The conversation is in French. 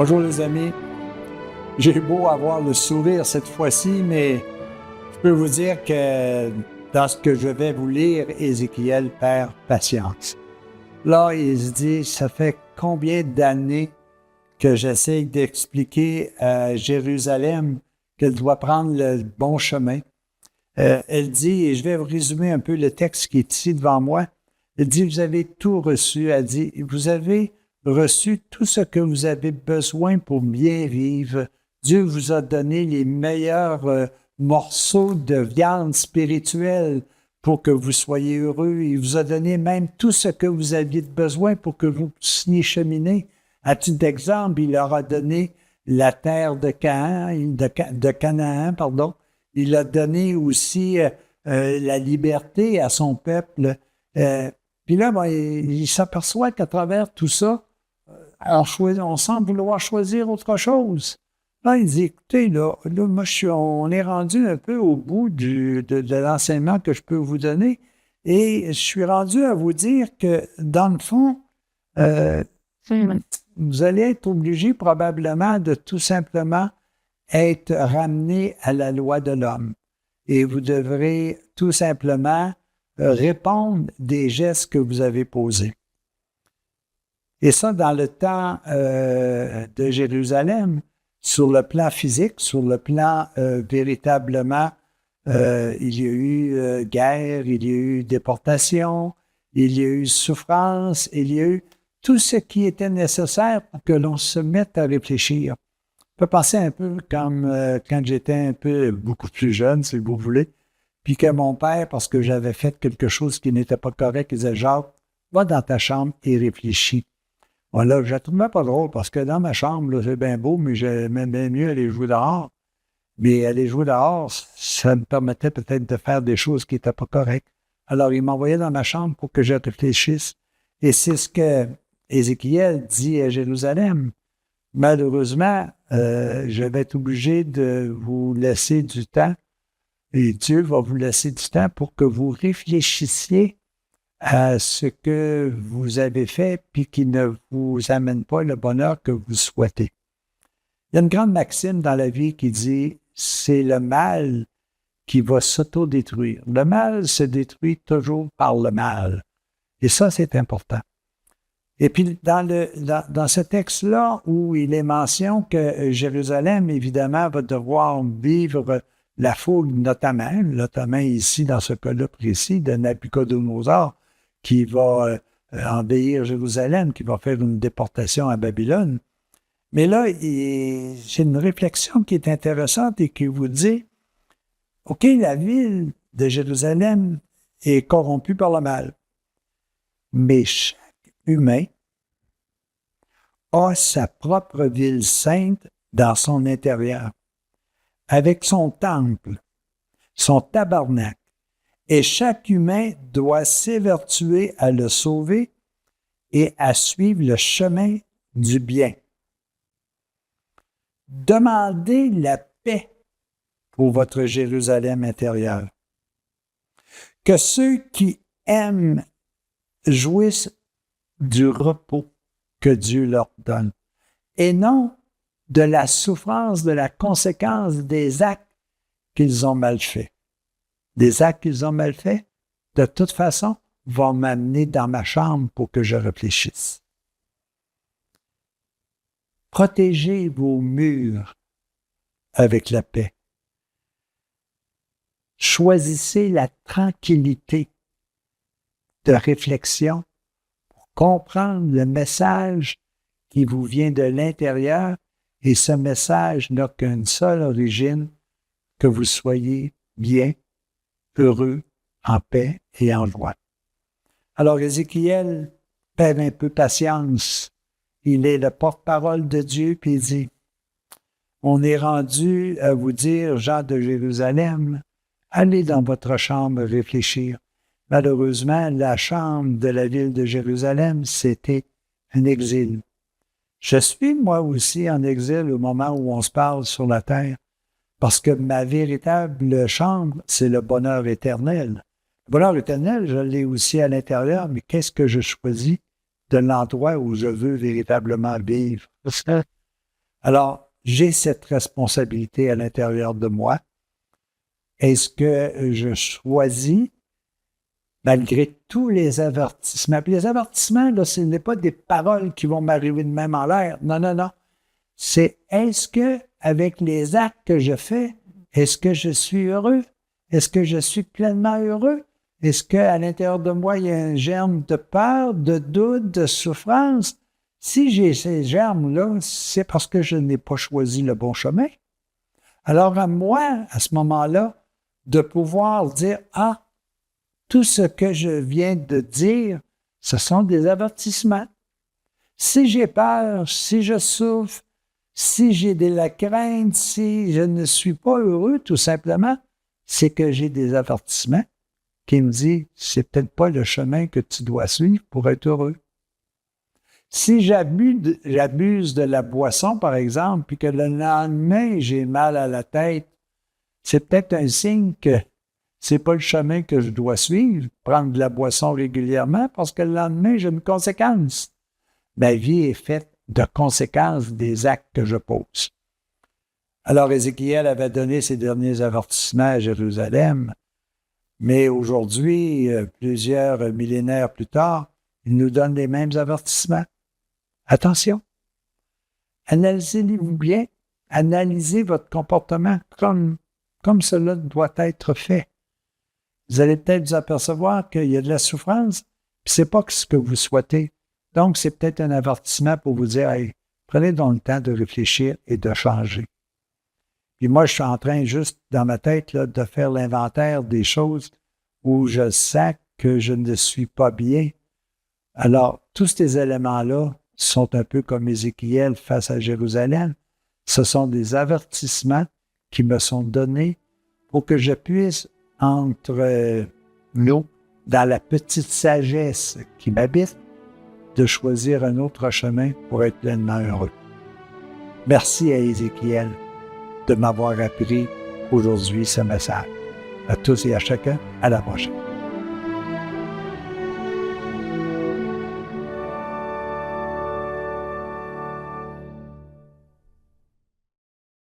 Bonjour les amis. J'ai beau avoir le sourire cette fois-ci, mais je peux vous dire que dans ce que je vais vous lire, Ézéchiel perd patience. Là, il se dit, ça fait combien d'années que j'essaie d'expliquer à Jérusalem qu'elle doit prendre le bon chemin. Elle dit, et je vais vous résumer un peu le texte qui est ici devant moi. Elle dit, vous avez tout reçu. Elle dit, vous avez reçu tout ce que vous avez besoin pour bien vivre. Dieu vous a donné les meilleurs morceaux de viande spirituelle pour que vous soyez heureux. Il vous a donné même tout ce que vous aviez besoin pour que vous puissiez cheminer. À titre d'exemple, il leur a donné la terre de Canaan, pardon. Il a donné aussi la liberté à son peuple. Puis là, il s'aperçoit qu'à travers tout ça, on semble vouloir choisir autre chose. Là, il dit, écoutez, là moi, on est rendu un peu au bout de l'enseignement que je peux vous donner et je suis rendu à vous dire que, dans le fond, vous allez être obligé probablement de tout simplement être ramené à la loi de l'homme. Et vous devrez tout simplement répondre des gestes que vous avez posés. Et ça, dans le temps de Jérusalem, sur le plan physique, sur le plan véritablement, il y a eu guerre, il y a eu déportation, il y a eu souffrance, il y a eu tout ce qui était nécessaire pour que l'on se mette à réfléchir. Je peux penser un peu comme quand j'étais beaucoup plus jeune, si vous voulez, puis que mon père, parce que j'avais fait quelque chose qui n'était pas correct, il disait, Jacques, va dans ta chambre et réfléchis. Voilà, je la trouvais pas drôle parce que dans ma chambre, là, c'est bien beau, mais j'aimais bien mieux aller jouer dehors. Mais aller jouer dehors, ça me permettait peut-être de faire des choses qui n'étaient pas correctes. Alors, il m'envoyait dans ma chambre pour que je réfléchisse. Et c'est ce que Ézéchiel dit à Jérusalem. Malheureusement, je vais être obligé de vous laisser du temps et Dieu va vous laisser du temps pour que vous réfléchissiez à ce que vous avez fait puis qui ne vous amène pas le bonheur que vous souhaitez. Il y a une grande maxime dans la vie qui dit « c'est le mal qui va s'autodétruire ». Le mal se détruit toujours par le mal. Et ça, c'est important. Et puis, dans ce texte-là, où il est mention que Jérusalem, évidemment, va devoir vivre la fougue, notamment ici, dans ce cas-là précis, de Nabuchodonosor, qui va envahir Jérusalem, qui va faire une déportation à Babylone. Mais là, j'ai une réflexion qui est intéressante et qui vous dit, OK, la ville de Jérusalem est corrompue par le mal, mais chaque humain a sa propre ville sainte dans son intérieur, avec son temple, son tabernacle, et chaque humain doit s'évertuer à le sauver et à suivre le chemin du bien. Demandez la paix pour votre Jérusalem intérieure. Que ceux qui aiment jouissent du repos que Dieu leur donne, et non de la souffrance, de la conséquence des actes qu'ils ont mal faits. Des actes qu'ils ont mal faits, de toute façon, vont m'amener dans ma chambre pour que je réfléchisse. Protégez vos murs avec la paix. Choisissez la tranquillité de réflexion pour comprendre le message qui vous vient de l'intérieur et ce message n'a qu'une seule origine, que vous soyez bien, heureux, en paix et en joie. Alors, Ézéchiel perd un peu patience. Il est le porte-parole de Dieu, puis il dit, on est rendu à vous dire, gens de Jérusalem, allez dans votre chambre réfléchir. Malheureusement, la chambre de la ville de Jérusalem, c'était un exil. Je suis, moi aussi, en exil au moment où on se parle sur la terre, parce que ma véritable chambre, c'est le bonheur éternel. Le bonheur éternel, je l'ai aussi à l'intérieur, mais qu'est-ce que je choisis de l'endroit où je veux véritablement vivre? Alors, j'ai cette responsabilité à l'intérieur de moi. Est-ce que je choisis, malgré tous les avertissements? Puis les avertissements, là, ce n'est pas des paroles qui vont m'arriver de même en l'air. Non, non, non. C'est est-ce que, avec les actes que je fais, est-ce que je suis heureux? Est-ce que je suis pleinement heureux? Est-ce qu'à l'intérieur de moi, il y a un germe de peur, de doute, de souffrance? Si j'ai ces germes-là, c'est parce que je n'ai pas choisi le bon chemin. Alors à moi, à ce moment-là, de pouvoir dire, ah, tout ce que je viens de dire, ce sont des avertissements. Si j'ai peur, si je souffre, si j'ai de la crainte, si je ne suis pas heureux, tout simplement, c'est que j'ai des avertissements qui me disent, c'est peut-être pas le chemin que tu dois suivre pour être heureux. Si j'abuse de la boisson, par exemple, puis que le lendemain, j'ai mal à la tête, c'est peut-être un signe que c'est pas le chemin que je dois suivre, prendre de la boisson régulièrement, parce que le lendemain, j'ai une conséquence. Ma vie est faite de conséquences des actes que je pose. Alors, Ézéchiel avait donné ses derniers avertissements à Jérusalem, mais aujourd'hui, plusieurs millénaires plus tard, il nous donne les mêmes avertissements. Attention, analysez-vous bien, analysez votre comportement comme cela doit être fait. Vous allez peut-être vous apercevoir qu'il y a de la souffrance, puis c'est pas ce que vous souhaitez. Donc, c'est peut-être un avertissement pour vous dire, hey, prenez donc le temps de réfléchir et de changer. Puis moi, je suis en train juste, dans ma tête, là, de faire l'inventaire des choses où je sens que je ne suis pas bien. Alors, tous ces éléments-là sont un peu comme Ézéchiel face à Jérusalem. Ce sont des avertissements qui me sont donnés pour que je puisse, entre nous, dans la petite sagesse qui m'habite, de choisir un autre chemin pour être pleinement heureux. Merci à Ézéchiel de m'avoir appris aujourd'hui ce message. À tous et à chacun, à la prochaine.